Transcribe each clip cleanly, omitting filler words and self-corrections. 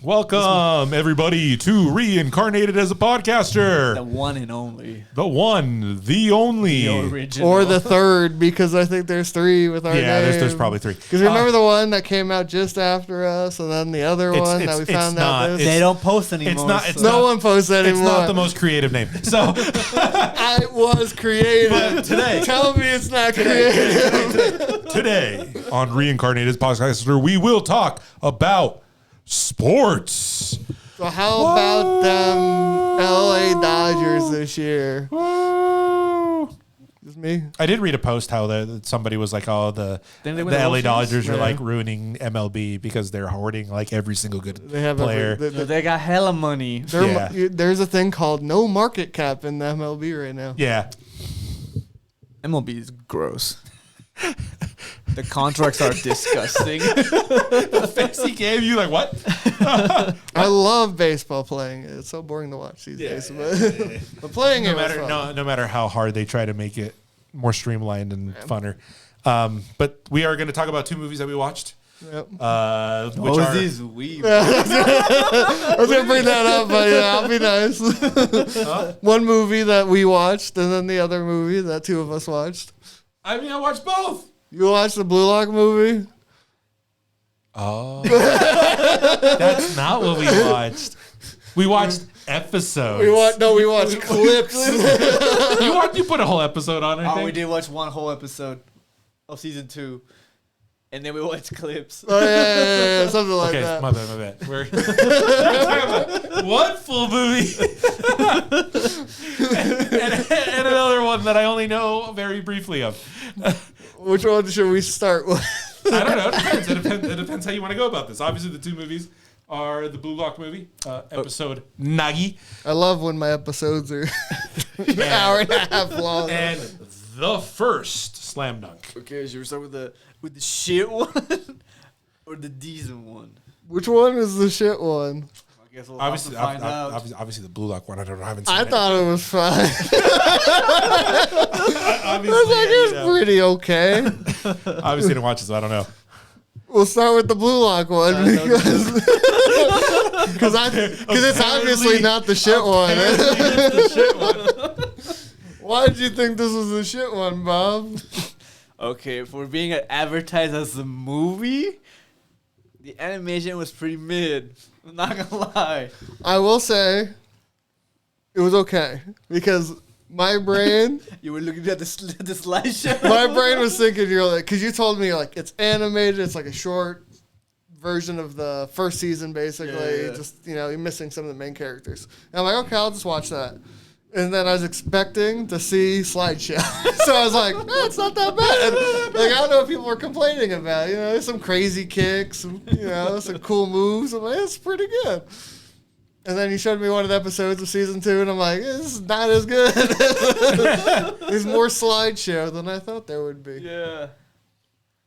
Welcome, everybody, to Reincarnated as a podcaster. The one and only. The one, the only. The original. Or the third, because I think there's three with our name. Yeah, there's probably three. Because remember the one that came out just after us, and then the other one that we found out this? They don't post anymore. No one posts anymore. It's not the most creative name. So I was creative. Today. Tell me it's not creative. Today on Reincarnated as a podcaster, we will talk about sports. So how about them LA Dodgers this year? Just me? I did read a post how somebody was like, "Oh, the LA Dodgers are like ruining MLB because they're hoarding like every single good player." They got hella money. There's a thing called no market cap in the MLB right now. Yeah, MLB is gross. The contracts are disgusting. The fancy game. You like what? I love baseball playing. It's so boring to watch these days. But playing it was fun. No matter how hard they try to make it more streamlined and funner. But we are going to talk about two movies that we watched. Yep. Which are this weeb? I was going to bring that up, but yeah, I'll be nice. One movie that we watched, and then the other movie that two of us watched. I mean, I watched both. You watched the Blue Lock movie? Oh. That's not what we watched. We watched episodes. We watched clips. You put a whole episode on, I think. Oh, we did watch one whole episode of season 2. And then we watched clips. Oh, yeah, something like that. My bad. We're talking about one full movie and another one that I only know very briefly of. Which one should we start with? I don't know. It depends how you want to go about this. Obviously, the two movies are the Blue Lock movie, episode Nagi. I love when my episodes are an hour and a half long. And the first Slam Dunk. Okay, should we start with the shit one or the decent one? Which one is the shit one? I guess we'll Obviously, have to find out. obviously, the Blue Lock one. I don't know. I haven't seen I it. thought it was fine. I was Obviously, like, it's pretty okay. Obviously, didn't watch it, so I don't know. We'll start with the Blue Lock one because it's obviously not the shit one. The shit one. Why did you think this was the shit one, Bob? Okay, for being advertised as a movie, the animation was pretty mid. I'm not gonna lie. I will say it was okay because my brain, You were looking at the slideshow. my brain was thinking you're like, because you told me like it's animated, it's like a short version of the first season basically. Yeah. Just you're missing some of the main characters. And I'm like, okay, I'll just watch that. And then I was expecting to see slideshow. So I was like, it's not that bad. And, like, I don't know what people were complaining about. There's some crazy kicks, some cool moves. I'm like, it's pretty good. And then you showed me one of the episodes of season 2, and I'm like, this is not as good. There's more slideshow than I thought there would be. Yeah.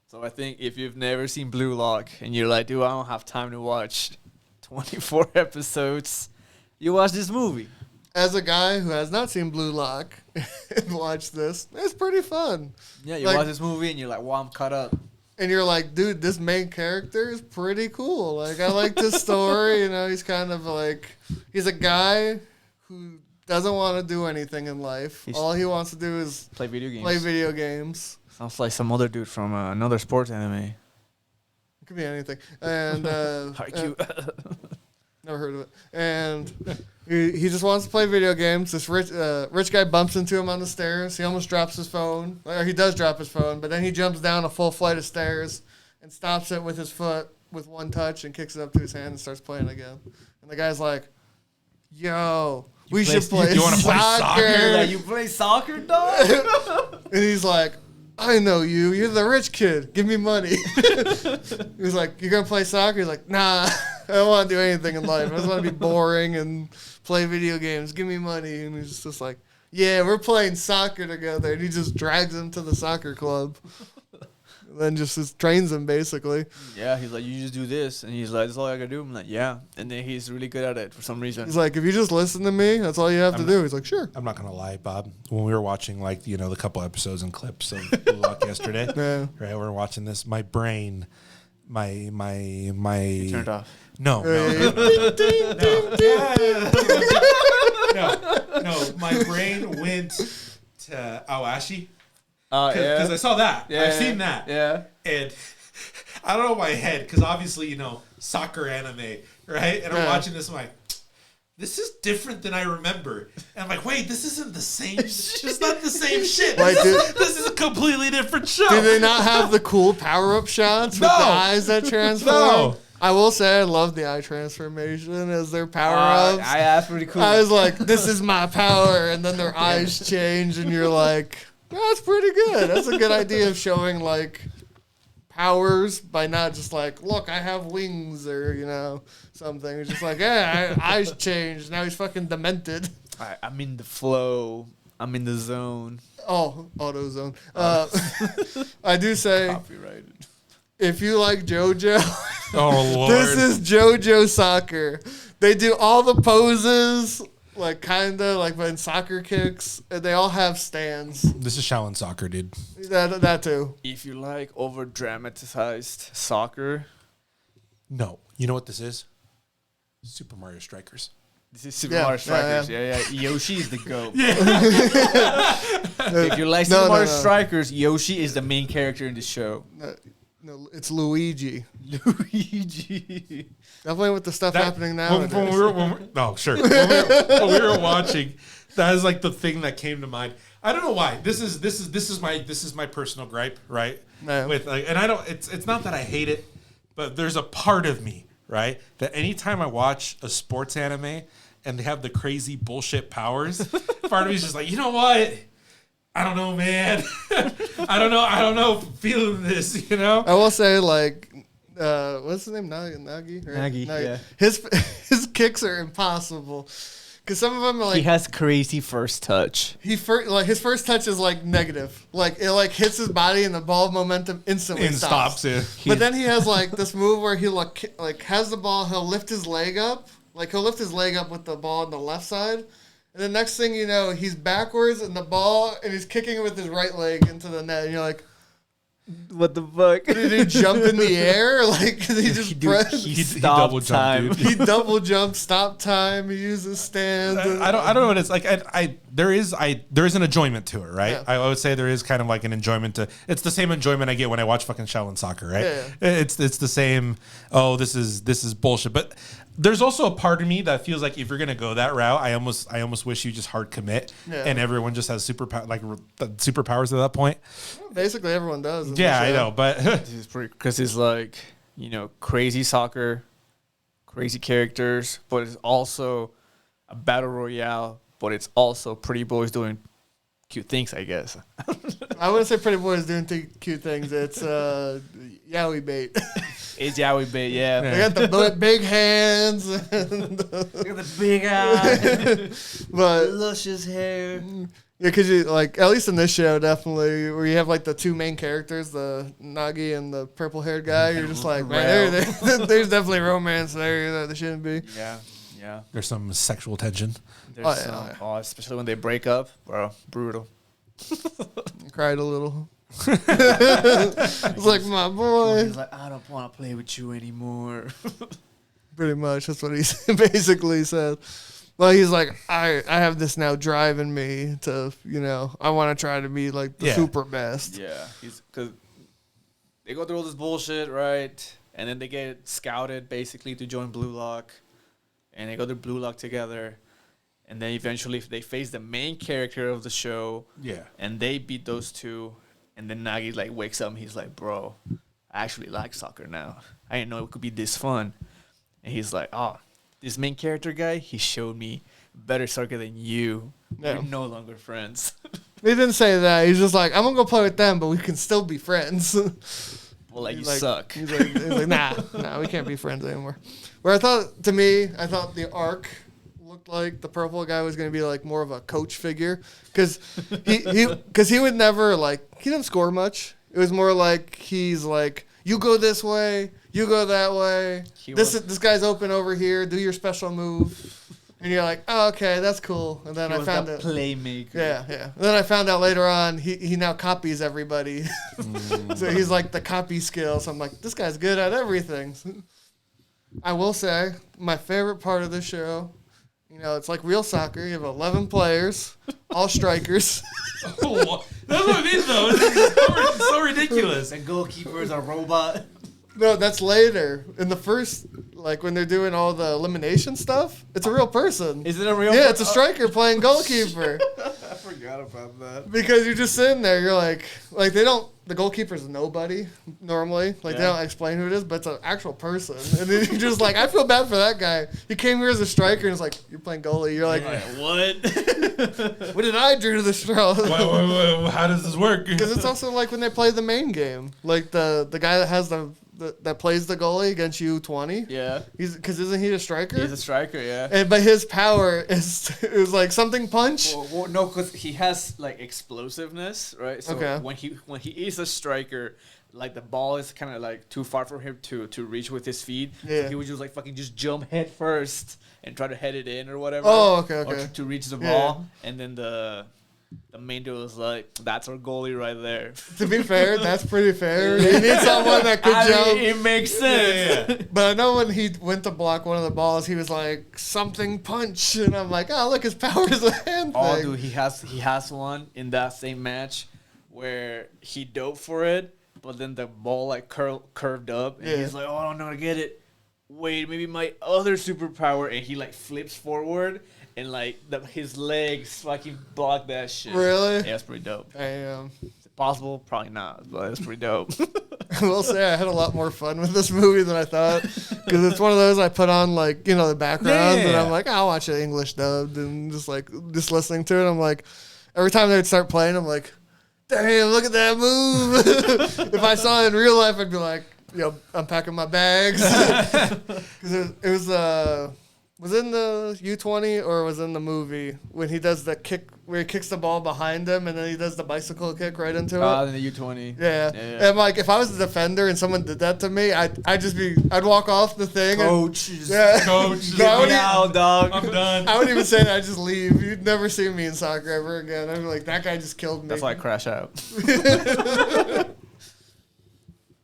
So I think if you've never seen Blue Lock and you're like, dude, I don't have time to watch 24 episodes, you watch this movie. As a guy who has not seen Blue Lock and watched this, it's pretty fun. Yeah, you watch this movie and you're like, wow, I'm caught up. And you're like, dude, this main character is pretty cool. Like, I like this story. He's kind of like, he's a guy who doesn't want to do anything in life. All he wants to do is play video games. Sounds like some other dude from another sports anime. It could be anything. And never heard of it. And he just wants to play video games. This rich guy bumps into him on the stairs. He almost drops his phone. Or he does drop his phone, but then he jumps down a full flight of stairs and stops it with his foot with one touch and kicks it up to his hand and starts playing again. And the guy's like, yo, we should play you wanna play soccer? Yeah, you play soccer, dog? And he's like, I know you. You're the rich kid. Give me money. He was like, you're going to play soccer? He's like, nah, I don't want to do anything in life. I just want to be boring and play video games. Give me money. And he's just like, yeah, we're playing soccer together. And he just drags him to the soccer club. And then just trains him, basically. Yeah, he's like, you just do this. And he's like, that's all I got to do. I'm like, yeah. And then he's really good at it for some reason. He's like, if you just listen to me, that's all you have to do. He's like, sure. I'm not going to lie, Bob. When we were watching, the couple episodes and clips of Blue Lock yesterday, Yeah. right, we were watching this, my brain You turned off. No. No. My brain went to Awashi. Because I saw that. Yeah, I've seen that. Yeah. And I don't know my head, because obviously, soccer anime, right? And I'm watching this, I'm like, this is different than I remember. And I'm like, wait, this isn't the same. It's not the same shit. This is a completely different show. Do they not have the cool power-up shots with the eyes that transform? No. I will say I love the eye transformation as their power-ups. That's pretty cool. I was like, this is my power. And then their eyes change, and you're like, that's pretty good. That's a good idea of showing, like, powers by not just like, look, I have wings or, something. It's just like, yeah, eyes changed. Now he's fucking demented. I'm in the flow. I'm in the zone. Oh, AutoZone. I do say, Copyrighted. if you like JoJo, Oh, Lord. this is JoJo Soccer. They do all the poses, like kind of like when soccer kicks. And they all have stands. This is Shaolin Soccer, dude. That too. If you like over dramatized soccer, No. You know what this is? Super Mario Strikers. this is Super Mario Strikers. Yeah. Yoshi is the GOAT. If you like Super Mario Strikers, Yoshi is the main character in the show. No, it's Luigi. Luigi. Definitely with the stuff happening now. When we were watching, that is like the thing that came to mind. I don't know why. This is my personal gripe, right? No. With and I don't. It's not that I hate it, but there's a part of me, right, that anytime I watch a sports anime and they have the crazy bullshit powers, part of me is just like, you know what? I don't know, man. I don't know. If I'm feeling this, I will say, like, what's his name? Nagi? Nagi, yeah. His kicks are impossible. Because some of them are like... He has crazy first touch. His first touch is, like, negative. Like, it, like, hits his body and the ball of momentum instantly stops. Yeah. But then he has, like, this move where he, like, has the ball, he'll lift his leg up. Like, he'll lift his leg up with the ball on the left side. And the next thing you know, he's backwards in the ball, and he's kicking it with his right leg into the net. And you're like, what the fuck? Did he jump in the air? Like, did he just press? He double jumped, dude. He double jumped, stop time. He uses stands. I don't know what it's like. There is an enjoyment to it, right? Yeah. I would say there is kind of like an enjoyment to. It's the same enjoyment I get when I watch fucking Shaolin Soccer, right? Yeah. It's the same. Oh, this is bullshit. But there's also a part of me that feels like if you're gonna go that route, I almost wish you just hard commit, and everyone just has superpowers at that point. Basically, everyone does. Yeah, I know, but This is pretty because it's like crazy soccer, crazy characters, but it's also a battle royale. But it's also pretty boys doing cute things, I guess. I wouldn't say pretty boys doing cute things. It's yaoi bait. It's yaoi bait, yeah. They got the big hands. Look at the big eyes, but luscious hair. Yeah, because you like at least in this show, definitely where you have like the two main characters, the Nagi and the purple-haired guy. You're just like, man, there's definitely romance there that there shouldn't be. Yeah. there's some sexual tension. There's especially when they break up, bro. Brutal. I cried a little. It's like, my boy. He's like, I don't want to play with you anymore. Pretty much, that's what he basically said. Well, he's like, I have this now driving me to, I want to try to be like the super best. Yeah, because they go through all this bullshit, right? And then they get scouted basically to join Blue Lock, and they go to Blue Lock together. And then eventually they face the main character of the show. Yeah. And they beat those two. And then Nagi like wakes up and he's like, bro, I actually like soccer now. I didn't know it could be this fun. And he's like, oh, this main character guy, he showed me better soccer than you. Yeah. We're no longer friends. He didn't say that. He's just like, I'm going to go play with them, but we can still be friends. Well, like, He's you like, suck. He's like, nah, we can't be friends anymore. Where I thought the arc looked like the purple guy was going to be like more of a coach figure because he would never he didn't score much. It was more like he's like, you go this way, you go that way. This guy's open over here. Do your special move. And you're like, oh, okay, that's cool. And then He I was found the out. playmaker. Yeah. And then I found out later on he now copies everybody. So he's like the copy skill. So I'm like, this guy's good at everything. I will say, my favorite part of the show, it's like real soccer. You have 11 players, all strikers. Oh, that's what I mean, though. It's so ridiculous. And goalkeeper is a robot. No, that's later. In the first, like when they're doing all the elimination stuff, it's a real person. Is it a real? Yeah, it's a striker playing goalkeeper. I forgot about that. Because you're just sitting there, you're like they don't. The goalkeeper's nobody normally. Like they don't explain who it is, but it's an actual person. And then you're just like, I feel bad for that guy. He came here as a striker, and it's like you're playing goalie. You're like, What? what did I do to the straw? Wait, how does this work? Because it's also like when they play the main game, like the guy that has that plays the goalie against U20. Yeah. Because isn't he a striker? He's a striker, yeah. But his power is like something punch. Well, no, because he has like explosiveness, right? So Okay. when he is a striker, like the ball is kind of like too far for him to reach with his feet. Yeah. So he would just like fucking just jump head first and try to head it in or whatever. Oh, okay. Or to reach the Yeah. ball, and then the main dude was like, "That's our goalie right there." To be fair, that's pretty fair. You need someone that could jump. It makes sense. But I know when he went to block one of the balls, he was like something punch, and I'm like, oh look, his power is a hand Oh, thing. dude, he has one in that same match where he dove for it, but then the ball like curved up, and he's like, "Oh, I'm not gonna get it. Wait, maybe my other superpower," and he like flips forward, and like his legs fucking block that shit. Really? Yeah, it's pretty dope. I Is it possible? Probably not, but it's pretty dope. I will say I had a lot more fun with this movie than I thought, because it's one of those I put on like the background, and I'm like, I'll watch it English dubbed, and just listening to it, I'm like, every time they'd start playing, I'm like, damn, look at that move. If I saw it in real life, I'd be like, I'm packing my bags. Because it was in the U20 or was in the movie when he does the kick where he kicks the ball behind him and then he does the bicycle kick right into it. In the U20. Yeah. And I'm like, if I was a defender and someone did that to me, I'd walk off the thing. Coach, Coach, No, I wouldn't now, dog. I'm done. I wouldn't even say that. I'd just leave. You'd never see me in soccer ever again. I'd be like, that guy just killed me. That's why I crash out.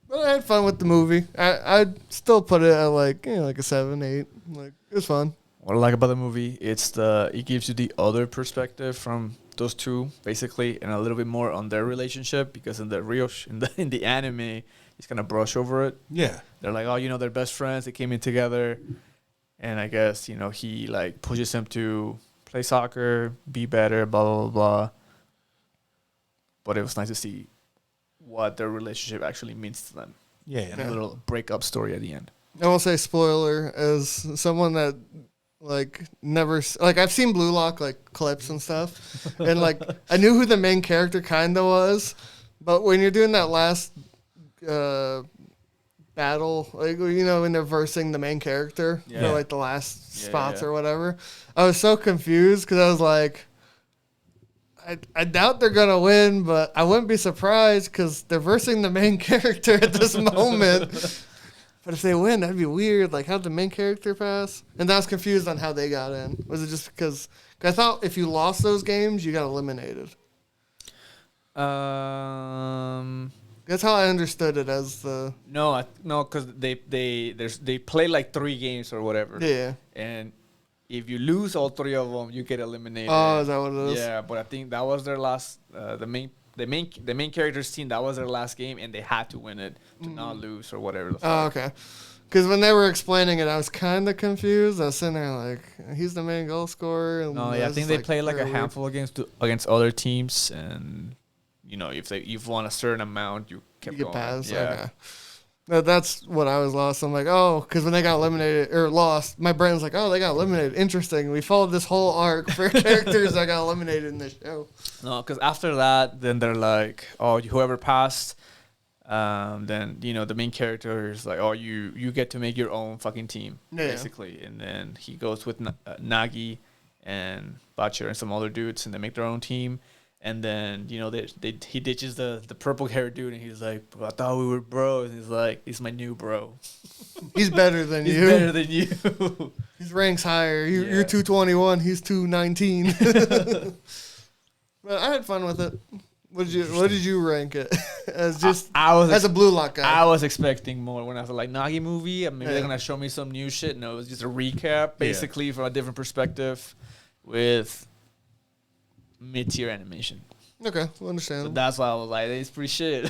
But I had fun with the movie. I'd still put it at like a 7, 8. Like it was fun. What I like about the movie, it gives you the other perspective from those two, basically, and a little bit more on their relationship, because in the anime, he's gonna brush over it. Yeah. They're like, oh, they're best friends. They came in together, and I guess he like pushes him to play soccer, be better, blah blah blah blah. But it was nice to see what their relationship actually means to them. Yeah. And a little breakup story at the end. I will say spoiler as someone that never I've seen Blue Lock clips and stuff, and I knew who the main character kinda was, but when you're doing that last battle, when they're versing the main character, for the last spots or whatever, I was so confused because I was like, I doubt they're gonna win, but I wouldn't be surprised because they're versing the main character at this moment. But if they win, that'd be weird. Like, how'd the main character pass? And I was confused on how they got in. Was it just because I thought if you lost those games, you got eliminated? That's how I understood it as the... No, because they play like 3 games or whatever. Yeah. And if you lose all 3 of them, you get eliminated. Oh, is that what it is? Yeah, but I think that was their last... The main character's team, that was their last game, and they had to win it to not lose or whatever. Oh, okay. Because when they were explaining it, I was kind of confused. I was sitting there like, he's the main goal scorer. And No, yeah, I think they play like a handful against other teams, and if you've won a certain amount, you kept going. Pass. Yeah. Okay. That's what I was lost. I'm like, oh, because when they got eliminated or lost, my brain was like, oh, they got eliminated. Interesting. We followed this whole arc for characters that got eliminated in this show. No, because after that, then they're like, oh, whoever passed, then the main character is like, oh, you get to make your own fucking team, basically. And then he goes with Nagi and Butcher and some other dudes, and they make their own team. And then he ditches the purple hair dude, and he's like, I thought we were bros. And he's like, he's my new bro. He's better than He's you. better than you. His rank's higher. You're Yeah. 221. He's 219. But I had fun with it. What did you rank it as? Just as a Blue Lock guy. I was expecting more when I was like Nagi movie. Maybe Yeah. they're gonna show me some new shit. No, it was just a recap, basically from a different perspective, with mid-tier animation. Okay, So understand. that's why I was like, it's pretty shit.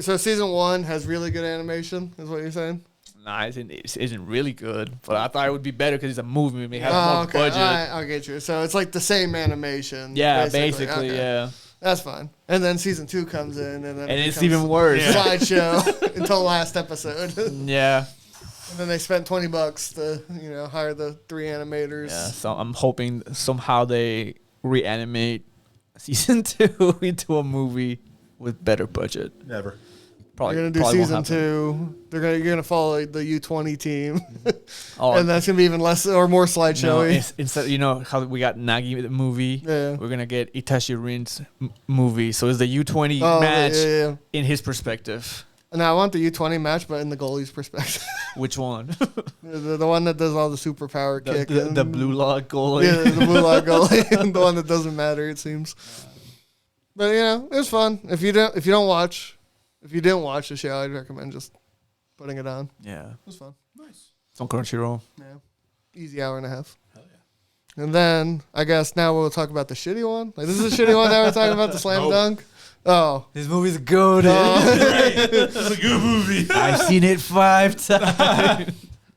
So season 1 has really good animation, is what you're saying? Nah, it isn't really good, but I thought it would be better because it's a movie. It has more Okay, budget. I get you. So it's like the same animation. Yeah, basically, Okay. yeah. That's fine. And then season 2 comes in, and then And it's becomes even worse. Yeah. slideshow until last episode. And Yeah. then they spent $20 to hire the 3 animators. Yeah. So I'm hoping somehow they reanimate season 2 into a movie with better budget. Never. Probably They're gonna do probably won't season happen. 2. You're gonna follow the U20 team, Oh, and that's gonna be even less or more no, slideshowy. instead, how we got Nagi the movie, Yeah. we're gonna get Itachi Rin's movie. So it's the U20 Oh, match yeah. in his perspective. Now I want the U20 match, but in the goalie's perspective. Which one? the one that does all the superpower kick. the blue lock goalie. Yeah, the blue lock goalie, the one that doesn't matter. It seems. But it was fun. If you didn't watch the show, I'd recommend just putting it on. Yeah. It was fun. Nice. It's on Crunchyroll. Yeah, easy hour and a half. Hell yeah. And then I guess now we'll talk about the shitty one. Like this is a shitty one. Now we're talking about the slam Nope. dunk. Oh. This movie's good. Right. It's a good movie. I've seen it 5 times.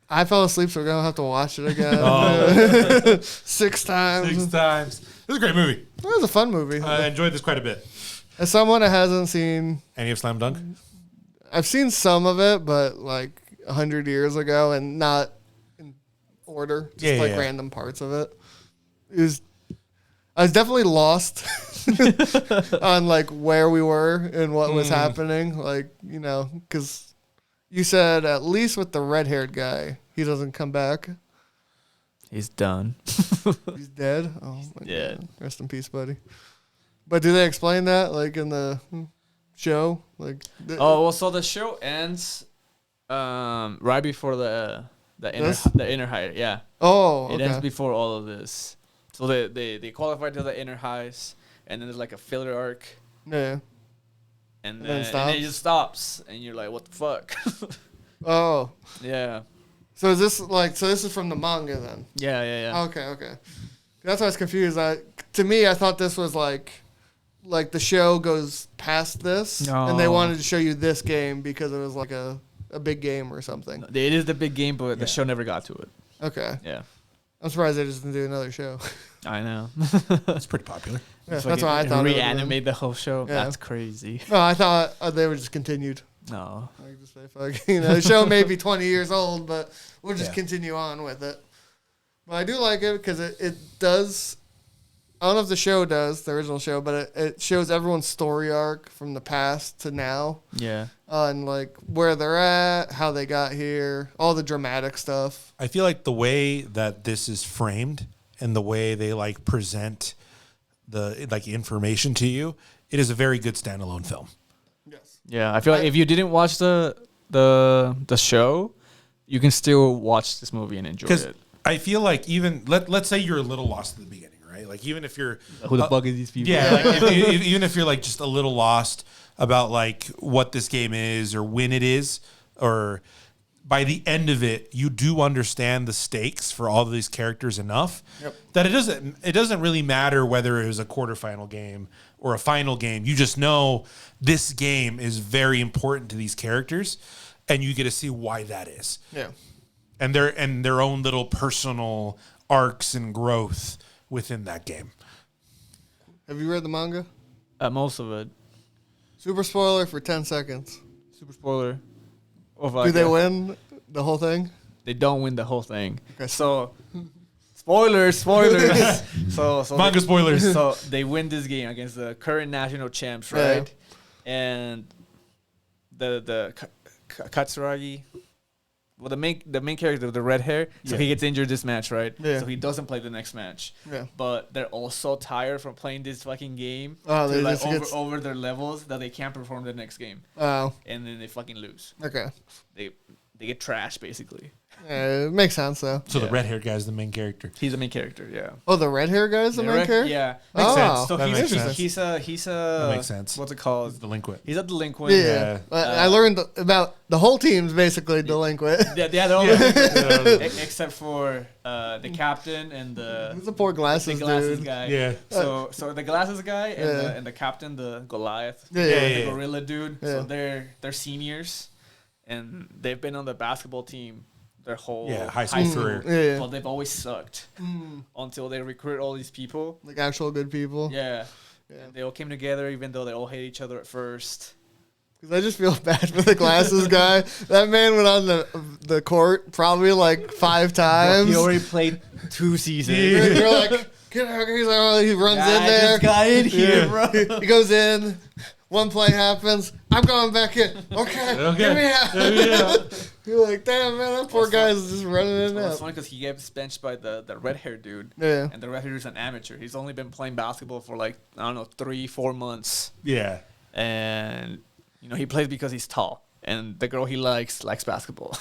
I fell asleep, so we're gonna have to watch it again. Oh. 6 times. 6 times. It was a great movie. It was a fun movie. I enjoyed this quite a bit. As someone that hasn't seen, Any of Slam Dunk? I've seen some of it, but like 100 years ago, and not in order, just Yeah. random parts of it. I was definitely lost on like where we were and what was happening. Like because you said at least with the red-haired guy, he doesn't come back. He's done. He's dead. Oh my Yeah. God. Rest in peace, buddy. But do they explain that like in the show? Like So the show ends right before the This? inner high. Yeah. Oh, It ends okay. before all of this. So they qualify to the inner highs, and then there's like a filler arc, Yeah. and then then, it it just stops, and you're like, what the fuck? Oh. Yeah. So is this is from the manga then? Yeah. Okay. That's why I was confused. To me, I thought this was like the show goes past this, and they No. wanted to show you this game because it was like a big game or something. It is the big game, but the show never got to it. Okay. Yeah. I'm surprised they just didn't do another show. I know. It's pretty popular. Yeah, that's why I thought it would've been. reanimate the whole show. Yeah. That's crazy. No, I thought they were just continued. No. Like just say, fuck, the show may be 20 years old, but we'll just Yeah. continue on with it. But I do like it because it does. I don't know if the show does, the original show, but it shows everyone's story arc from the past to now. Yeah. And like where they're at, how they got here, all the dramatic stuff. I feel like the way that this is framed and the way they like present the information to you, it is a very good standalone film. Yes. Yeah. I feel like if you didn't watch the show, you can still watch this movie and enjoy Because it. I feel like even let's say you're a little lost at the beginning, right? Like even if you're Who the fuck is these people? yeah, like even if you're like just a little lost about like what this game is or when it is, or by the end of it, you do understand the stakes for all of these characters enough that it doesn't really matter whether it was a quarterfinal game or a final game. You just know this game is very important to these characters, and you get to see why that is. Yeah. And their own little personal arcs and growth within that game. Have you read the manga? Most of it. Super spoiler for 10 seconds. Super spoiler. Do they win the whole thing? They don't win the whole thing. Okay. So, spoilers. so Manga spoilers. So they win this game against the current national champs, Yeah. right? And the Katsuragi, well, the main character, the red hair, so he gets injured this match, right? Yeah. So he doesn't play the next match. Yeah. But they're all so tired from playing this fucking game Oh, to they like just over their levels that they can't perform the next game, Oh, and then they fucking lose. okay. They get trashed basically. Yeah, it makes sense though. So the red hair guy's the main character. He's the main character, yeah. Oh, the red hair guy's the main character? Yeah. Makes Oh, sense. So That makes sense. he's a That makes sense. What's it called? He's delinquent. He's a delinquent. Yeah. I learned about the whole team's basically delinquent. Yeah, they're all except for the captain and He's a poor glasses, dude. guy. Yeah. So the glasses guy and, Yeah. and the captain, the Goliath, Yeah, the gorilla dude. Yeah. So they're seniors, and they've been on the basketball team their whole high school career. Yeah. But they've always sucked until they recruit all these people. Like actual good people. Yeah. Yeah. And they all came together, even though they all hate each other at first. Because I just feel bad for the glasses guy. That man went on the court probably like 5 times. He already played 2 seasons. They're like, get out here. He's like, oh, he runs in there. Just got in here, bro. He goes in. One play happens. I'm going back in. Okay. Give me out. You're like, damn, man, that poor guy's just running in and Well, it's out. funny because he gets benched by the red hair dude. Yeah. And the red hair dude's an amateur. He's only been playing basketball for like, I don't know, 3-4 months. Yeah. And, he plays because he's tall. And the girl he likes basketball.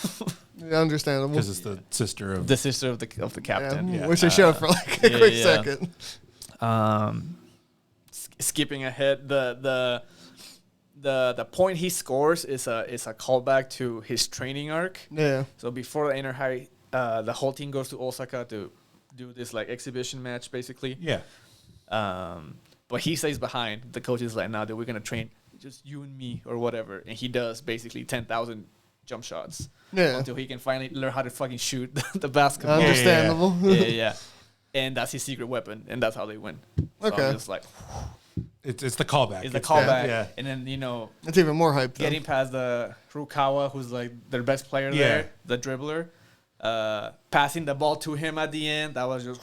Yeah, understandable. Because it's the sister of The sister of the captain. Yeah. Which I showed for like a quick second. Skipping ahead, the point he scores is a callback to his training arc. Yeah. So before the inner high, the whole team goes to Osaka to do this like exhibition match, basically. Yeah. But he stays behind. The coach is like, "Nah, dude, we're gonna train just you and me or whatever." And he does basically 10,000 jump shots Yeah. until he can finally learn how to fucking shoot the basketball. Understandable. Yeah. And that's his secret weapon, and that's how they win. So Okay. I'm just like, It's the callback. it's the callback. Yeah. And then It's even more hype though. getting past the Rukawa, who's like their best player Yeah. there, the dribbler, passing the ball to him at the end. That was just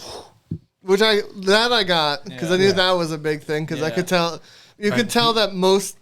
Which I got because I knew that was a big thing because I could tell you could tell that most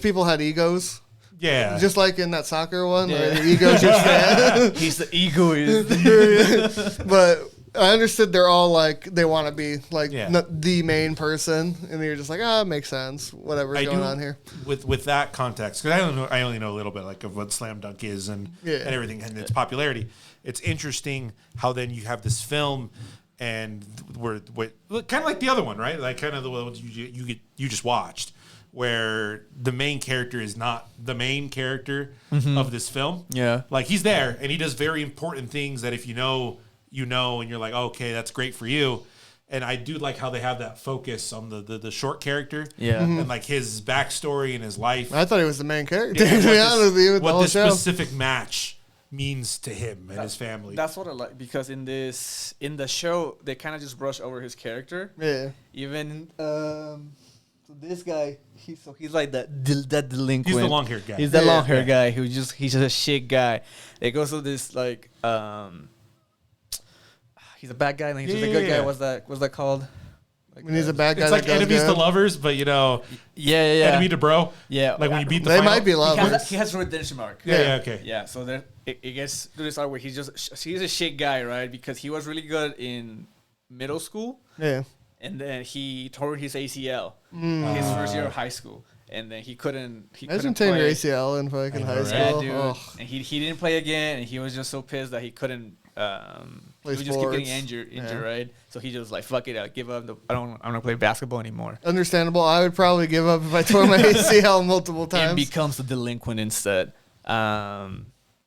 people had egos. Yeah. Just like in that soccer one, where Yeah. the ego's your stand. he's the egoist. But I understood they're all like they want to be like Yeah. the main person, and you're just like, it makes sense. Whatever's going on here. With that context, because I only know a little bit like of what slam dunk is and everything and its popularity. It's interesting how then you have this film and we're kind of like the other one, right? Like kind of the one you just watched, where the main character is not the main character of this film. Yeah. Like he's there and he does very important things that if you know, and you're like, oh, okay, that's great for you. And I do like how they have that focus on the short character. Yeah. And like his backstory and his life. I thought he was the main character. Yeah, To be honest with you, with the what whole this show. specific match means to him and his family. That's what I like because in the show they kind of just brush over his character. Yeah. Even so this guy, he's like that delinquent. He's the long-haired guy. He's the Yeah. long-haired guy he's just a shit guy. It goes to this like he's a bad guy and he's just a good guy. What's that called? Like, When he's a bad guy, It's that like goes enemies to good. lovers, but yeah. enemy to bro. Yeah. Like when you beat the They final. might be he lovers. has a redemption arc. Yeah, okay. Yeah, so then it gets to this arc where he's a shit guy, right? Because he was really good in middle school, Yeah. and then he tore his ACL his first year of high school, and then he couldn't. Imagine tearing your ACL in fucking I high know, right? school. Yeah, dude. Ugh. And he didn't play again, and he was just so pissed that he couldn't. He would just keep getting sports. injured, right? So he just like fuck it, I give up. I'm not play basketball anymore. Understandable. I would probably give up if I tore my ACL multiple And times. becomes a delinquent instead.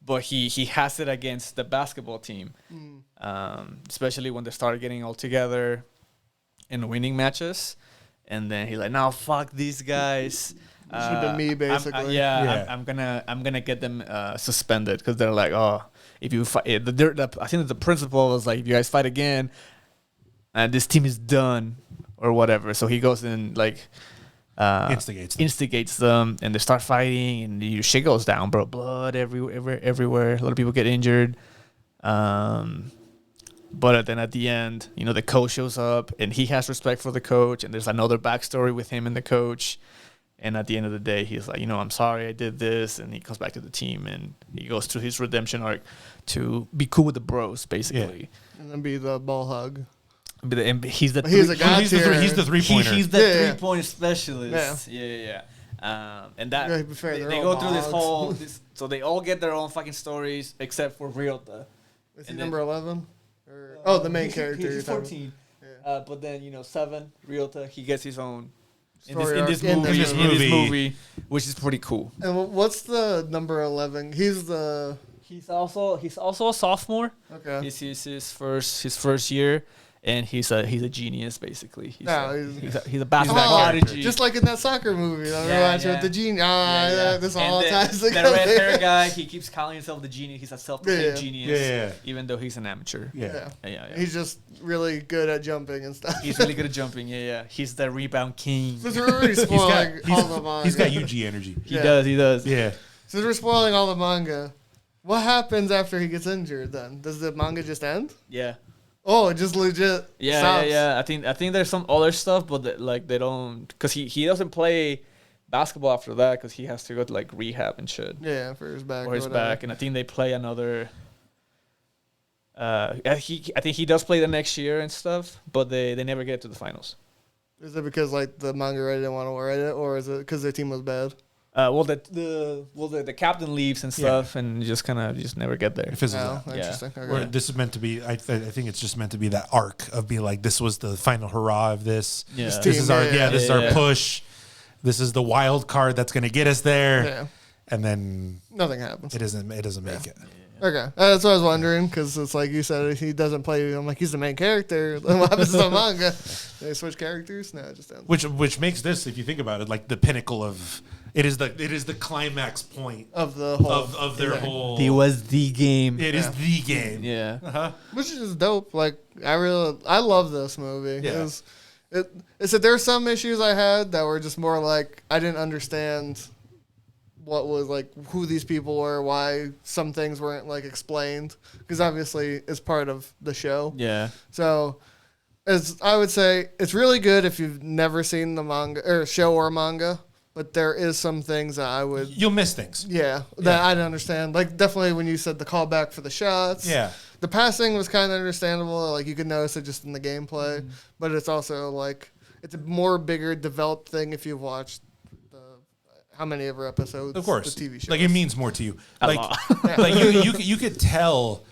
But he has it against the basketball team, especially when they started getting all together and winning matches. And then he's like, "No, fuck these guys." This should've been me, basically. I'm gonna get them suspended because they're like, "Oh, if you fight," I think the principal was like, "If you guys fight again, this team is done or whatever." So he goes and like instigates them, and they start fighting, and your shit goes down, bro. Blood everywhere. A lot of people get injured. But then at the end, the coach shows up, and he has respect for the coach, and there's another backstory with him and the coach. And at the end of the day, he's like, I'm sorry I did this. And he comes back to the team and he goes through his redemption arc to be cool with the bros, basically. And then be the ball hug. But he's the He's a god He's the tier. three-pointer. He's the Yeah. 3-point specialist. Yeah. And that Yeah, to be fair, they they're go all through this dogs. whole so they all get their own fucking stories except for Ryota. Is he And number 11? Or, the main character. He's you're talking 14. Yeah. But then 7 Ryota, he gets his own in Story arc this in movie, this movie, which is pretty cool. And what's the number 11? He's the... He's also a sophomore. Okay. He's his first year, and he's a genius basically. He's a basketball Oh, prodigy. just like in that soccer movie that we watched with the genie. This all And ties the together. red hair guy, he keeps calling himself the genius. He's a self-proclaimed Yeah. genius, Yeah. even though he's an amateur. Yeah. Yeah. He's just really good at jumping and stuff. He's really good at jumping. Yeah. He's the rebound king. Since we're already spoiling all the manga. He's got UG energy. He does. Yeah. Since we're spoiling all the manga, what happens after he gets injured then? Does the manga just end? Yeah. Oh, it just legit stops. Yeah. I think there's some other stuff, but they don't, because he doesn't play basketball after that because he has to go to like rehab and shit. Yeah, for his back. Or his whatever. back, and I think they play another. I think he does play the next year and stuff, but they never get to the finals. Is it because like the manga writer didn't want to write it, or is it because their team was bad? The captain leaves and stuff, and just never get there. It fizzles Oh, out. interesting. Yeah. Okay. Or this is meant to be. I think it's just meant to be that arc of being like, this was the final hurrah of this. Yeah. This This team, is our this is our yeah. push. This is the wild card that's going to get us there. Yeah, And then nothing happens. it doesn't make it. Okay, that's what I was wondering because it's like you said he doesn't play. I'm like he's the main character. Then what happens to the manga? They switch characters? No, it just ends. Which makes this, if you think about it, like the pinnacle of it is the climax point Of the whole of their whole. He was the game. It is the game. Yeah. which is dope. Like I love this movie. Yeah. It said there are some issues I had that were just more like I didn't understand what was like who these people were, why some things weren't like explained because obviously it's part of the show. Yeah. So as I would say, it's really good if you've never seen the manga or show or manga, but there is some things that I would You'll miss things. that Yeah. I didn't understand. Like definitely when you said the callback for the shots. Yeah. The passing was kind of understandable. Like you could notice it just in the gameplay, Mm-hmm. but it's also like it's a more bigger developed thing if you've watched the how many ever episodes Of course. the TV show. Like it means more to you. Like lot. like you could tell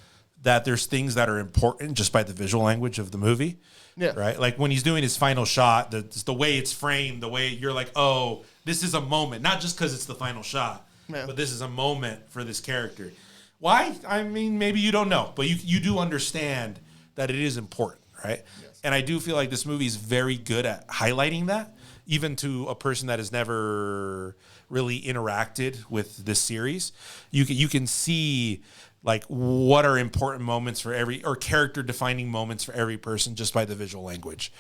that there's things that are important just by the visual language of the movie. Yeah. Right? Like when he's doing his final shot, the way it's framed, the way you're like, "Oh, this is a moment." Not just cuz it's the final shot, Yeah. but this is a moment for this character. Why? I mean, maybe you don't know, but you do understand that it is important, right? Yes. And I do feel like this movie is very good at highlighting that, even to a person that has never really interacted with this series. You can see like what are important moments for every or character defining moments for every person just by the visual language.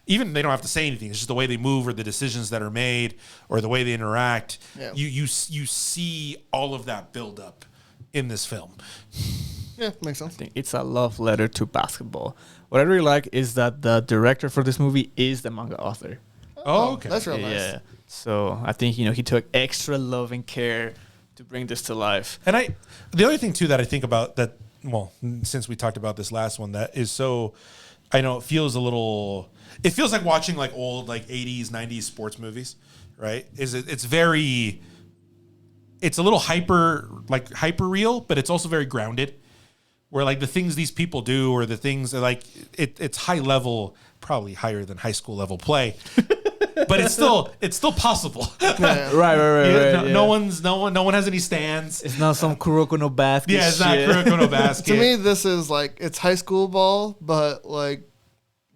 Even they don't have to say anything. It's just the way they move or the decisions that are made or the way they interact. Yeah. You see all of that build up in this film. Yeah, makes sense. It's a love letter to basketball. What I really like is that the director for this movie is the manga author. Oh, okay. That's real nice. Yeah. So I think he took extra love and care to bring this to life. And the other thing too that I think about that, well, since we talked about this last one, that is so, I know it feels like watching like old like 80s, 90s sports movies, right? It's a little hyper real, but it's also very grounded. Where like the things these people do or the things that like it's high level, probably higher than high school level play. But it's still possible. Yeah. Right. No one has any stands. It's not some Kuroko no basket. Yeah, it's not shit. Kuroko no basket. To me, this is like it's high school ball, but like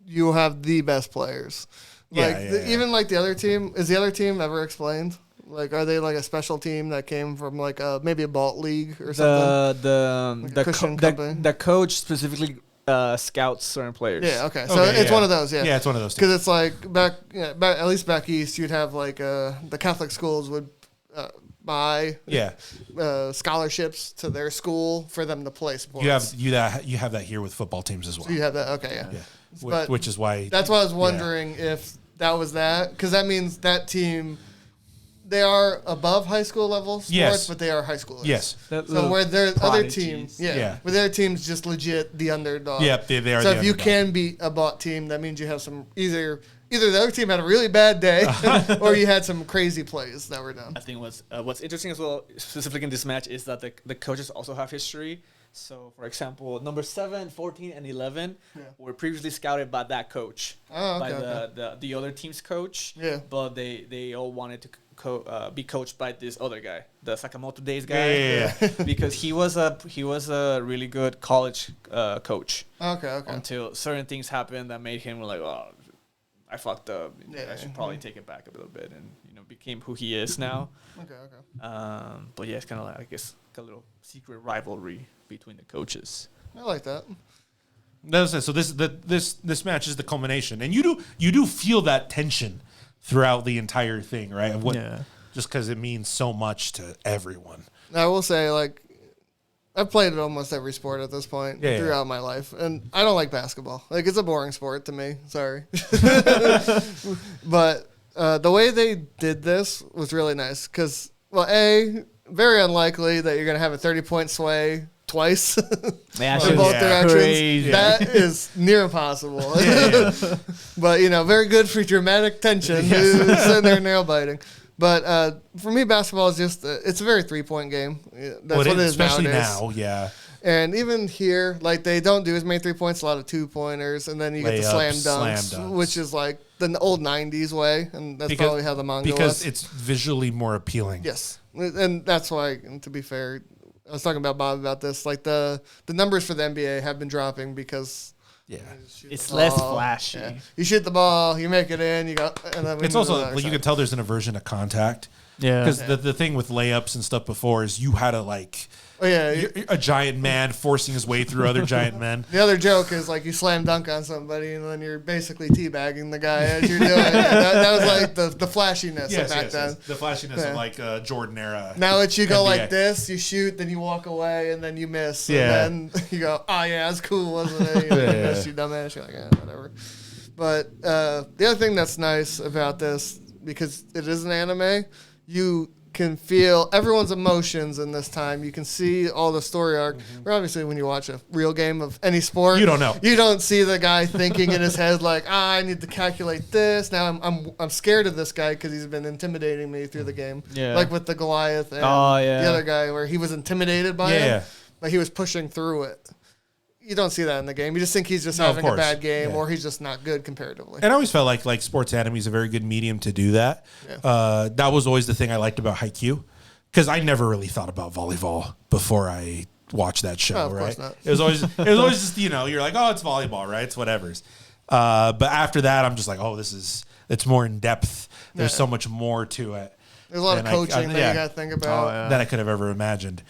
you have the best players. Yeah, Like yeah. even like the other team. Is the other team ever explained? Like, are they like a special team that came from like maybe a Balt League or something? The Christian company? the coach specifically scouts certain players. Yeah. Okay. So Okay, it's yeah. one of those. Yeah. Yeah, it's one of those. Because it's like back at least back east, you'd have like the Catholic schools would buy Yeah, scholarships to their school for them to play sports. you have that here with football teams as well. So you have that. Okay. Yeah. Yeah, But which is why That's why I was wondering if that was that, because that means that team they are above high school level sports, Yes. but they are high schoolers. Yes. So where their other prodigies. teams, Yeah. where their team's just legit the underdog. Yep, they are So the if you underdog. can beat a bot team, that means you have some either the other team had a really bad day, or you had some crazy plays that were done. I think what's interesting as well, specifically in this match, is that the coaches also have history. So, for example, number 7, 14, and 11 were previously scouted by that coach, by the other team's coach. Yeah. But they all wanted to be coached by this other guy, the Sakamoto Days guy. Yeah. Because he was a really good college coach. Okay. Until certain things happened that made him like, oh, I fucked up. Yeah. I should probably take it back a little bit, and became who he is now. Okay. But yeah, it's kind of like, I guess, a little secret rivalry between the coaches. I like that. So this match is the culmination, and you do feel that tension throughout the entire thing, right? Of what, just because it means so much to everyone. I will say, like, I've played at almost every sport at this point throughout my life, and I don't like basketball. Like, it's a boring sport to me. Sorry. But the way they did this was really nice because, well, very unlikely that you're going to have a 30-point sway twice in both directions. Crazy. That is near impossible. But, very good for dramatic tension. Sitting there nail biting. But for me, basketball is just, it's a very 3-point game. That's what it is especially nowadays. now, yeah. And even here, like, they don't do as many 3-points, a lot of 2-pointers, and then you get the Layups, slam dunks, slam dunks. which is like the old 90s way, and that's probably how the manga because was. it's visually more appealing. Yes. And that's why, and to be fair, I was talking about Bob about this, like the numbers for the NBA have been dropping because It's less flashy. Yeah. You shoot the ball, you make it in, you go, and then It's also, you can tell there's an aversion to contact. Yeah. Because the thing with layups and stuff before is you had to, like, you're a giant man forcing his way through other giant men. The other joke is, like, you slam dunk on somebody and then you're basically teabagging the guy as you're doing it. That was like the flashiness of back then. The flashiness of, like, Jordan era. Now it's you go NBA. like this, you shoot, then you walk away, and then you miss. Yeah. And then you go, oh, yeah, that's cool, wasn't it? You miss, you dumbass. You're like, whatever. But the other thing that's nice about this, because it is an anime, you can feel everyone's emotions in this time. You can see all the story arc. Where obviously when you watch a real game of any sport, You don't know. You don't see the guy thinking in his head like, I need to calculate this. Now I'm scared of this guy because he's been intimidating me through the game. Yeah. Like with the Goliath and the the other guy where he was intimidated by Yeah. him, but he was pushing through it. You don't see that in the game. You just think he's just No, of having a course. bad game Yeah. or he's just not good comparatively. And I always felt like sports anime is a very good medium to do that. Yeah. That was always the thing I liked about Haikyuu, because I never really thought about volleyball before I watched that show. Oh, of right? course not. It was always just you're like, oh, it's volleyball, right? It's whatever's. But after that, I'm just like, oh, it's more in depth. There's so much more to it. There's a lot of than coaching that you got to think about. than I could have ever imagined.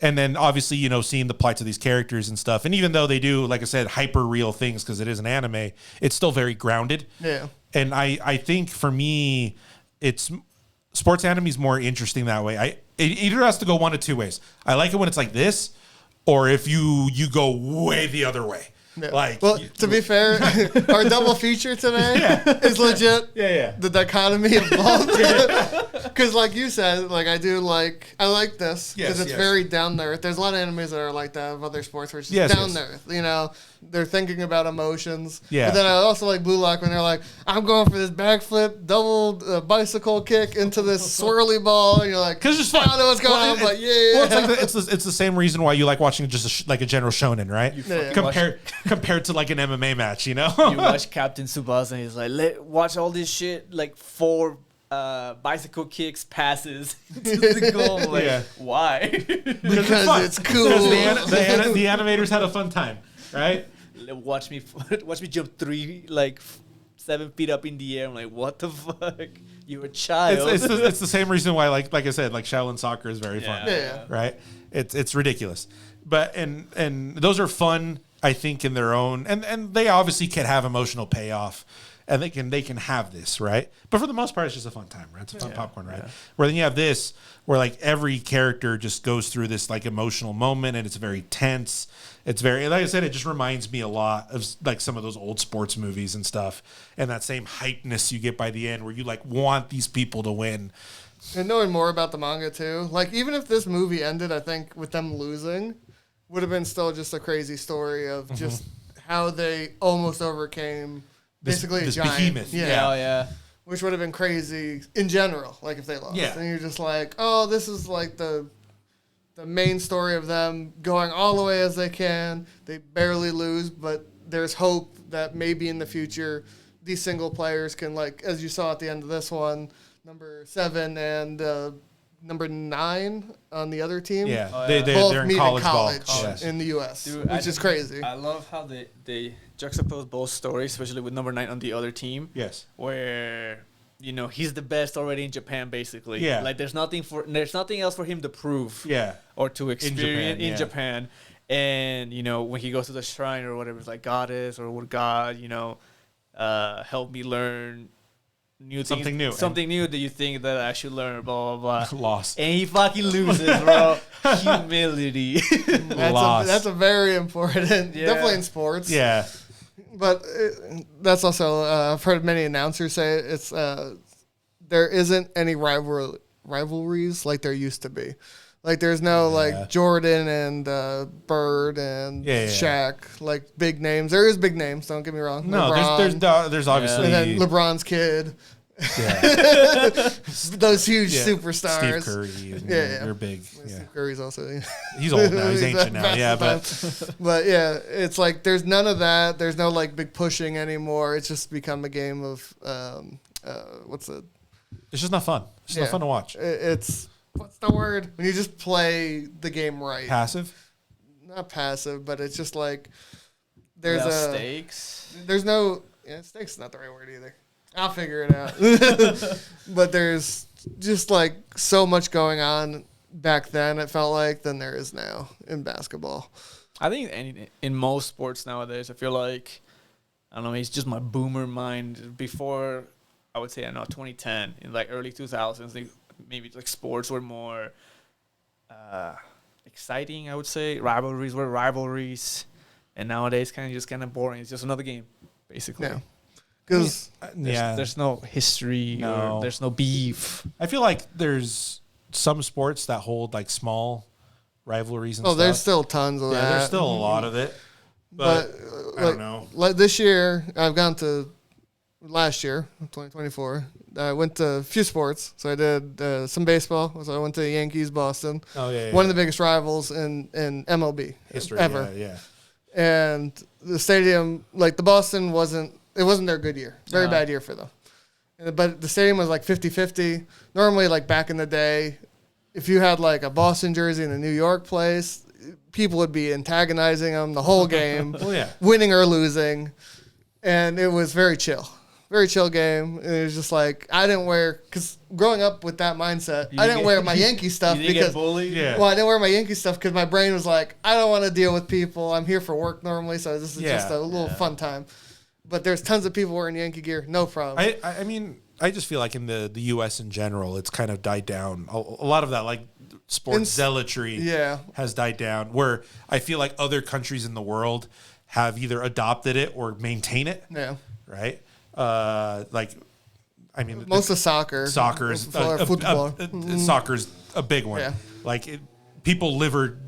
And then obviously, seeing the plights of these characters and stuff. And even though they do, like I said, hyper real things because it is an anime, it's still very grounded. Yeah. And I think for me, sports anime is more interesting that way. It either has to go one of two ways. I like it when it's like this, or if you go way the other way. Yeah. Like, well, to be fair, our double feature today is legit. Yeah. The dichotomy of both. Because, like you said, like I like this because it's very down to earth. There's a lot of animes that are like that of other sports where it's just down to earth. They're thinking about emotions. Yeah. But then I also like Blue Lock when they're like, I'm going for this backflip, double bicycle kick into this swirly ball, and you're like, because it's fun. I don't know what's going on, but yeah. Well, it's the same reason why you like watching just a general shonen, right? Compared to like an MMA match, You watch Captain Tsubasa and he's like, watch all this shit, like 4 bicycle kicks, passes to the goal. I'm like, why? Because it's cool. Because the animators had a fun time, right? Watch me jump 7 feet up in the air. I'm like, what the fuck? You're a child. It's the same reason why, like I said, like Shaolin soccer is very fun, Yeah. right? It's ridiculous, but and those are fun, I think, in their own, and they obviously can have emotional payoff, and they can have this, right? But for the most part, it's just a fun time, right? It's a fun popcorn, right? Where then you have this, where like every character just goes through this like emotional moment, and it's very tense. It's very, like I said, it just reminds me a lot of like some of those old sports movies and stuff, and that same hypeness you get by the end, where you like want these people to win. And knowing more about the manga too, like even if this movie ended, I think with them losing, would have been still just a crazy story of just how they almost overcame basically this a giant behemoth. Yeah. Oh yeah. Which would have been crazy in general, like if they lost. Yeah. And you're just like, oh, this is like the main story of them going all the way as they can. They barely lose, but there's hope that maybe in the future these single players can, like, as you saw at the end of this one, number 7 and number 9 on the other team. Yeah, Oh, yeah. Both they're in meet college ball. college Yes. in the U.S., Dude, which is crazy. I love how they juxtapose both stories, especially with number 9 on the other team. Yes. Where he's the best already in Japan, basically. Yeah. Like there's nothing else for him to prove. Yeah. Or to experience in yeah. Japan. And when he goes to the shrine or whatever, it's like goddess or what God, help me learn new Something things, new. something new that you think that I should learn, blah blah blah. Lost. And he fucking loses, bro. Humility. That's a very important, Yeah. definitely in sports. Yeah. But that's also, I've heard many announcers say it's there isn't any rivalries like there used to be. Like there's no like Jordan and Bird and Shaq, like big names. There is big names, don't get me wrong. No, LeBron, there's obviously and then LeBron's kid. yeah. Those huge Yeah. superstars. Steve Curry. And Yeah. They're big. Yeah. Steve Curry's also. He's old now. He's ancient now. best Yeah, of but but yeah, it's like there's none of that. There's no like big pushing anymore. It's just become a game of what's it? it's just not fun. It's just not fun to watch. It's what's the word when you just play the game right? Passive. Not passive, but it's just like there's Without stakes. There's no stakes is not the right word either. I'll figure it out. But there's just like so much going on back then. It felt like than there is now in basketball. I think in most sports nowadays, I feel like, I don't know, it's just my boomer mind. Before, I would say, 2010, in like early 2000s, maybe like sports were more exciting, I would say. Rivalries were rivalries. And nowadays, kind of boring. It's just another game, basically. Yeah. Because There's no history No. or there's no beef. I feel like there's some sports that hold like small rivalries and stuff. there's still tons of that. there's still a lot of it. But I don't know. Like this year, I've gone to last year, 2024. I went to a few sports. So I did some baseball. So I went to the Yankees, Boston. Oh yeah. One of the biggest rivals in MLB history ever. Yeah. And the stadium, like the Boston wasn't their good year. Very bad year for them. But the stadium was like 50-50. Normally, like back in the day, if you had like a Boston jersey in a New York place, people would be antagonizing them the whole game, Well, yeah. winning or losing. And it was very chill. Very chill game. And it was just like, I didn't wear, because growing up with that mindset, I didn't wear my Yankee stuff You didn't because get bullied? Yeah. well, I didn't wear my Yankee stuff because my brain was like, I don't want to deal with people. I'm here for work normally, so this is just a little fun time. But there's tons of people wearing Yankee gear, no problem. I mean, I just feel like in the U.S. in general, it's kind of died down. A lot of that, like sports zealotry, has died down. Where I feel like other countries in the world have either adopted it or maintain it. Yeah. Right. Like, I mean, Most of soccer's football. Soccer's a big one. Yeah. Like people live or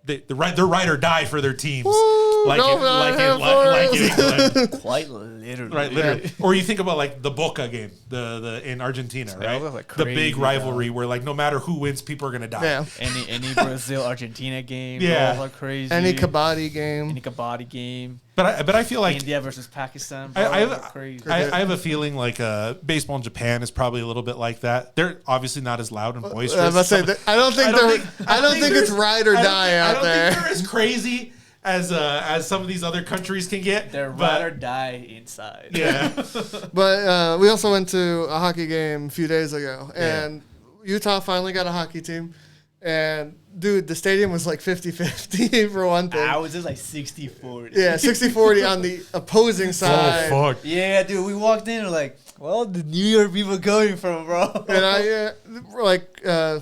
they're ride or die for their teams. Woo, like no, in England. Quite literally. Right, literally. Yeah. Or you think about like the Boca game, the in Argentina, right? Like the big crazy, rivalry where like no matter who wins, people are gonna die. Yeah. Any Brazil Argentina game, Yeah. all like crazy. Any kabaddi game. Any kabaddi game. But I feel like India versus Pakistan. I crazy. I have a feeling like baseball in Japan is probably a little bit like that. They're obviously not as loud and boisterous. I don't think it's ride or die out there. I don't think they're as crazy as some of these other countries can get. They're ride or die inside. Yeah. But we also went to a hockey game a few days ago, and Utah finally got a hockey team. And dude, the stadium was like 50-50 for one thing. I was just like 60-40. Yeah, 60-40 on the opposing side. Oh fuck! Yeah, dude, we walked in and like, well, the New York people coming from, bro. And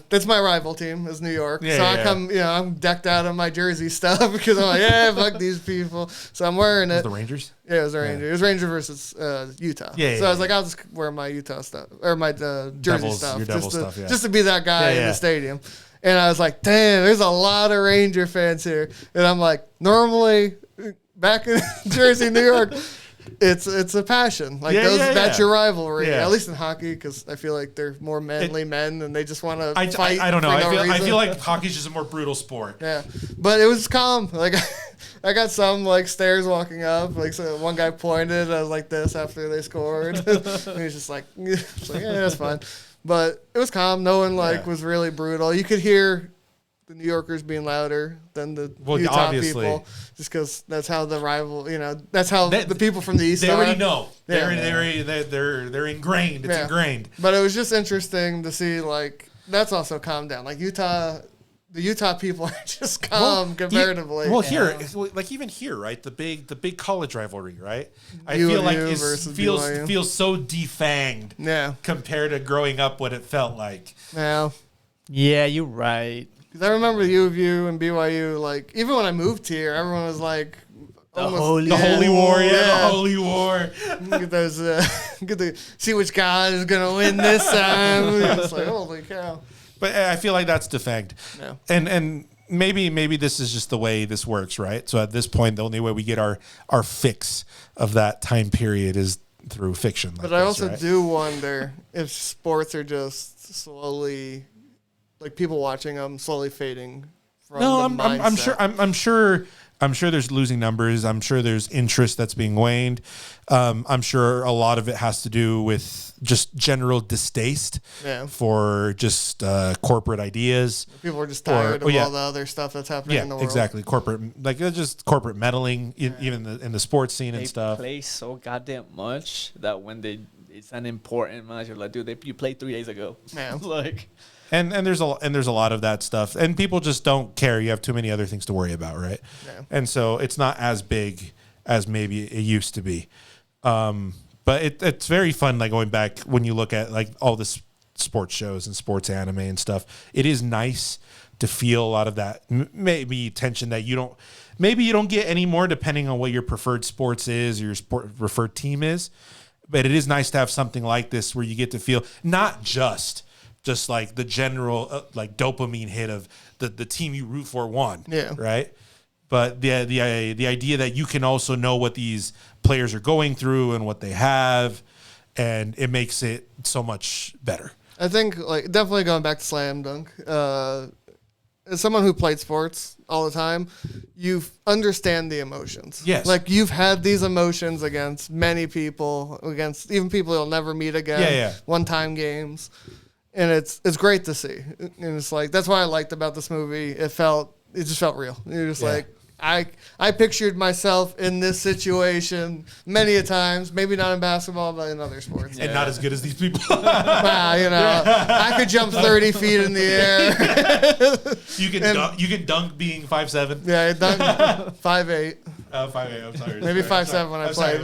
that's my rival team is New York. Yeah, so I yeah. come, I'm decked out in my jersey stuff because I'm like, yeah, fuck these people. So I'm wearing it. The Rangers. Yeah, it was the Ranger. It was Ranger versus Utah. Yeah, So yeah, I was like, I'll just wear my Utah stuff or my jersey Devils- stuff, your Devils just to, stuff, yeah. just to be that guy Yeah, in yeah. the stadium. And I was like, damn, there's a lot of Ranger fans here. And I'm like, normally back in Jersey, New York, it's a passion. Like that's your rivalry. Yeah. At least in hockey, because I feel like they're more manly men and they just want to fight. I don't know. For no I reason. feel like hockey's just a more brutal sport. Yeah, but it was calm. Like I got some like stairs walking up. Like so one guy pointed. I was like this after they scored. And he was just like, yeah, that's fine. But it was calm. No one was really brutal. You could hear the New Yorkers being louder than the Utah obviously. people, just because that's how the rival. That's how the people from the East. They are. already know. Yeah. They're ingrained. It's ingrained. But it was just interesting to see like that's also calmed down. Like Utah. The Utah people are just calm comparatively. Here, like even here, right? The big college rivalry, right? I U feel of like U it versus BYU. feels so defanged. Yeah. Compared to growing up, what it felt like. Yeah. Yeah, you're right. Because I remember U of U and BYU. Like even when I moved here, everyone was like, The Holy War, yeah. the Holy War. Get those. Get the see which guy is gonna win this time. It's like holy cow. But I feel like that's defanged. Yeah. And maybe this is just the way this works, right? So at this point, the only way we get our fix of that time period is through fiction. But I also do wonder if sports are just slowly, like people watching them slowly fading from the mindset. I'm sure there's losing numbers. I'm sure there's interest that's being waned. I'm sure a lot of it has to do with just general distaste for just corporate ideas. People are just tired of all the other stuff that's happening in the world. Exactly. Just corporate meddling, even in the sports scene and stuff. They play so goddamn much that when it's an important match, you're like, dude, you played 3 days ago. Yeah. Like. And there's a lot of that stuff, and people just don't care. You have too many other things to worry about, right? Yeah. And so it's not as big as maybe it used to be. But it's very fun, like going back when you look at like all this sports shows and sports anime and stuff. It is nice to feel a lot of that maybe tension that you don't get anymore, depending on what your preferred sports is or your preferred team is. But it is nice to have something like this where you get to feel not just like the general like dopamine hit of the team you root for won, right? But the idea that you can also know what these players are going through and what they have, and it makes it so much better. I think like definitely going back to slam dunk. As someone who played sports all the time, you understand the emotions. Yes. Like you've had these emotions against many people, against even people you'll never meet again. Yeah. One-time games. And it's great to see. And it's like that's what I liked about this movie. It just felt real. You're just like I pictured myself in this situation many a times, maybe not in basketball, but in other sports. And not as good as these people. Wow, I could jump 30 feet in the air. You can dunk being 5'7". Yeah, I dunk 5'8". 5'8". I'm sorry. Maybe 5'7" when I played.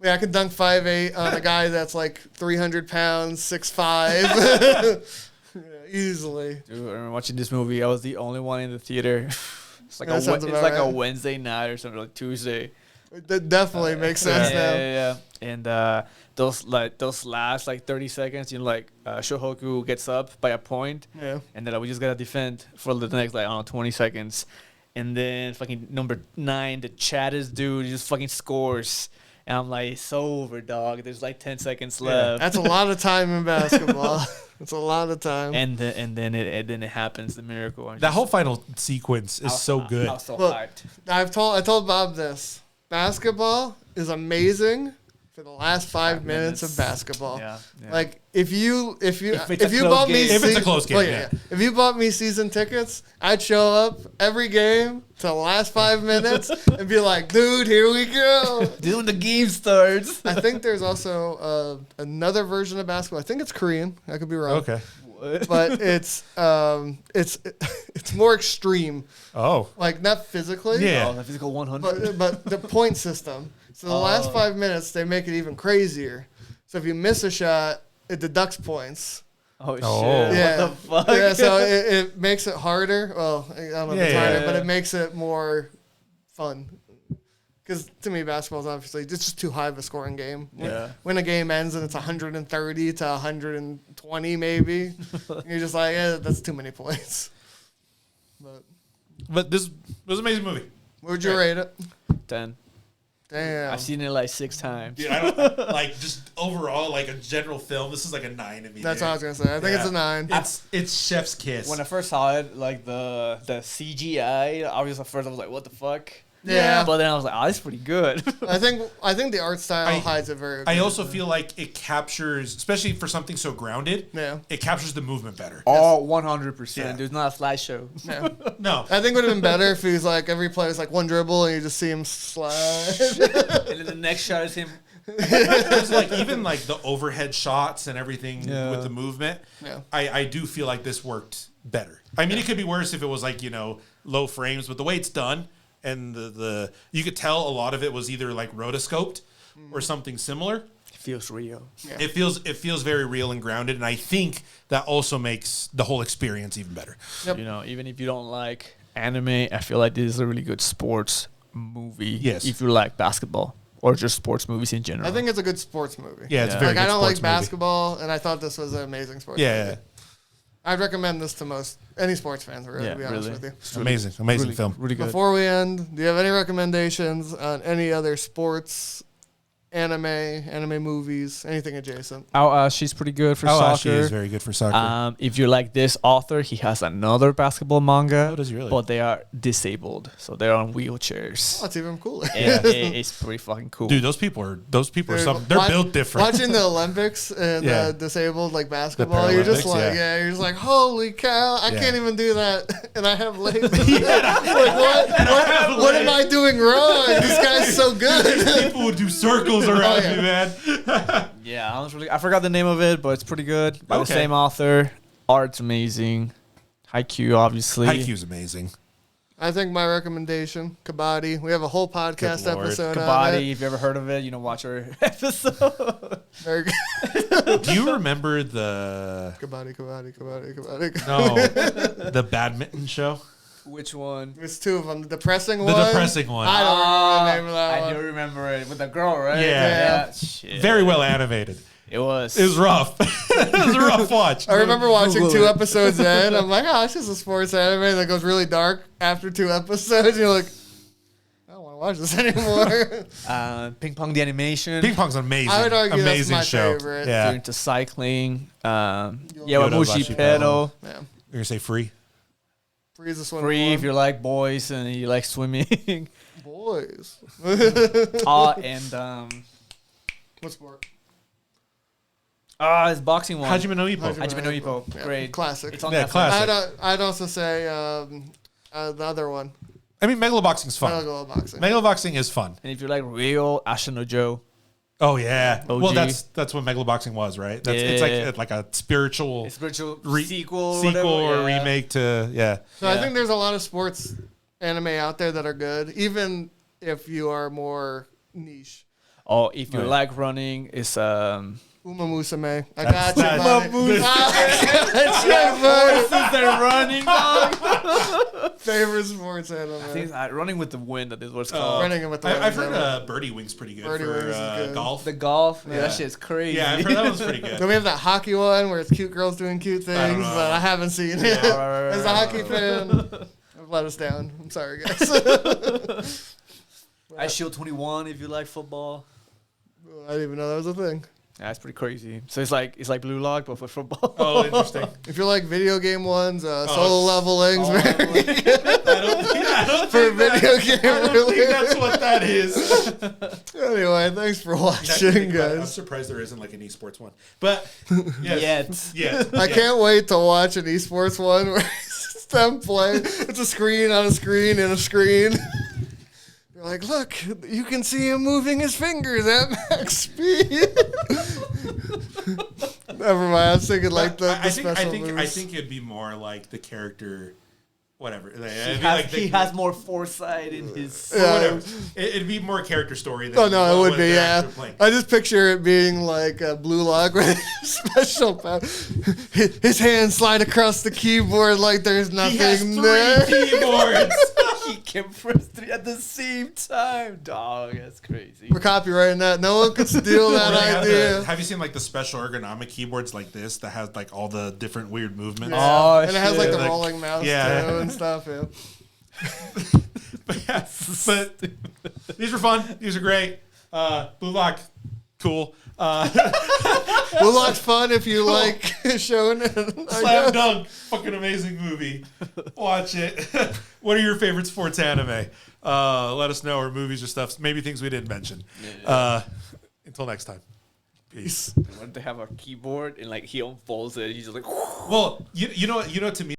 But yeah, I could dunk 5'8" on a guy that's like 300 pounds, 6'5". Easily. Dude, I remember watching this movie. I was the only one in the theater. It's like a Wednesday night or something, like Tuesday. That definitely makes sense now. Yeah. And those last like 30 seconds, Shohoku gets up by a point. Yeah. And then we just gotta defend for the next 20 seconds. And then fucking number 9, the chattest dude, just fucking scores. And I'm like, it's over, dog. There's like 10 seconds left. That's a lot of time in basketball. It's a lot of time. And then it happens, the miracle. That whole final sequence is so good. I was so Look, hyped. I told Bob this. Basketball is amazing for the last 5 minutes of basketball. Yeah. Like if you If it's a bought close me game. If it's a close game, yeah. If you bought me season tickets, I'd show up every game to the last 5 minutes and be like, dude, here we go. This is when the game starts. I think there's also another version of basketball. I think it's Korean. I could be wrong. Okay. but it's more extreme. Oh. Like not physically. Yeah. Oh, the physical 100. But the point system. So the last 5 minutes they make it even crazier. So if you miss a shot, it deducts points. Oh, shit. Yeah. What the fuck? Yeah, so it makes it harder. Well, I don't know if it's Yeah. harder, but it makes it more fun. Because to me, basketball is obviously it's just too high of a scoring game. Yeah. When a game ends and it's 130 to 120, maybe, you're just like, yeah, that's too many points. But this was an amazing movie. What would you rate it? 10. Damn. I've seen it like 6 times. Dude, I don't like just overall like a general film. This is like a 9 to me. That's dude. what I was gonna say. I think it's a 9. It's Chef's Kiss. When I first saw it, like the CGI, obviously at first I was like, what the fuck? Yeah. But then I was like, oh, that's pretty good. I think the art style hides it very good. I also feel like it captures, especially for something so grounded, Yeah. it captures the movement better. Oh, 100%. Yeah. Dude, it's not a slideshow. Yeah. No. I think it would have been better if he was like every play was like one dribble and you just see him slide. And then the next shot is him. There's like even like the overhead shots and everything Yeah. with the movement. Yeah. I do feel like this worked better. I mean, it could be worse if it was like, low frames, but the way it's done and the you could tell a lot of it was either like rotoscoped or something similar. It feels real. Yeah. It feels very real and grounded, and I think that also makes the whole experience even better. Yep. You know, even if you don't like anime, I feel like this is a really good sports movie. Yes. If you like basketball or just sports movies in general. I think it's a good sports movie. Yeah, it's Yeah. a very Like I good don't like sports movie. basketball, and I thought this was an amazing sports Yeah, movie. I'd recommend this to any sports fans, really, Yeah, to be honest really. with you. amazing really, film. Really good. Before we end, do you have any recommendations on any other sports, anime movies, anything adjacent? She's pretty good for Oh, soccer. she is very good for soccer. If you like this author, he has another basketball manga. Oh, does he really? But they are disabled, so they're on wheelchairs. Oh, that's even cooler. And it's pretty fucking cool. Dude, those people are Dude, something. They're wa- built different. Watching the Olympics and Yeah. disabled like basketball, you're just Paralympics, like, yeah. you're just like, holy cow, I Yeah. can't even do that, and I have legs. Like, what am I doing wrong? This guy's so good. People would do circles around yeah. me, man. Yeah, I forgot the name of it, but it's pretty good. By the Okay. same author. Art's amazing. Haikyuu, obviously. Haikyuu's amazing. I think my recommendation, Kabaddi. We have a whole podcast Good Lord. episode on Kabaddi, it. if you ever heard of it, watch our episode. Very good. Do you remember the Kabaddi. no the badminton show? Which one? There's two of them. The depressing The one. depressing one. I don't remember the name of that I one. do remember it with the girl, right? Yeah. Shit. Very well animated. It was. It was rough. It was a rough watch. I remember watching Google 2 it. episodes in. I'm like, oh, it's just a sports anime that goes really dark after 2 episodes. And you're like, I don't want to watch this anymore. Ping Pong the animation. Ping Pong's amazing. I would argue that's amazing my show. favorite. If you're Yeah. into cycling. Yoda Yawamushi Bashi Pedal. Yeah. You're gonna say free? Freeze this one. Free if you like boys and you like swimming. Boys. And What sport? it's boxing one. Hajime no Ippo. Hajime no Ippo. Yeah, Great. Classic. It's on Yeah, Netflix. classic. I'd also say the other one. I mean, Megaloboxing's fun. Megalo boxing. Megaloboxing is fun. And if you like real Ashino Joe, Oh yeah. OG. Well, that's what Megaloboxing was, right? It's Yeah. like a spiritual a spiritual re- sequel, sequel or whatever, yeah. remake to yeah. So I Yeah. think there's a lot of sports anime out there that are good, even if you are more niche. Oh, if you Right. like running, it's Uma Musume. I That's- got you, that's- buddy. Uma I got they're running. dog. you, buddy. Favorite sports anime. I think it's, running with the wind. That is what it's called. Running with the I've Wind, heard Birdie Wing's pretty good Birdie for Wings is good. golf. The golf. Yeah, Yeah. that shit's crazy. Yeah, I've heard that one's pretty good. Then we have that hockey one where it's cute girls doing cute I don't things, know. but I haven't seen it. Yeah, right, As a right, hockey right, fan, I've let us down. I'm sorry, guys. I Shield 21 if you like football. I didn't even know that was a thing. Yeah, that's pretty crazy. So it's like Blue Lock but for football. Oh, interesting. If you like video game ones, solo leveling's I very don't for think that- video game. I don't Really. think that's what that is. Anyway, thanks for Now, watching, think about it, I'm guys. surprised there isn't like an esports one, but yes, Yet. yeah. I can't wait to watch an esports one where it's them playing. It's a screen on a screen and a screen. You're like, look, you can see him moving his fingers at max speed. Never mind. I was thinking like the I think special I moves. think it'd be more like the character, whatever. He has more foresight in his. Yeah. Whatever. It'd be more character story. Than Oh no, it what would be. they're Yeah, actually playing. I just picture it being like a Blue Lock with special power. His hands slide across the keyboard like there's He has nothing 3 there. keyboards. He can press 3 at the same time. Dog, that's crazy. We're copywriting that. No one could steal that idea. Have you seen like the special ergonomic keyboards like this that has like all the different weird movements? Yeah. Oh, and it has like shit. the rolling mouse Yeah. too and stuff. Yeah. but these were fun. These are great. Blue Lock, cool. Blue Lock's fun if you like shonen. Slam dunk, fucking amazing movie. Watch it. What are your favorite sports anime? Let us know, or movies or stuff. Maybe things we didn't mention. Until next time. Peace. When they have a keyboard and like he unfolds it, he's just like. Well, you know to me.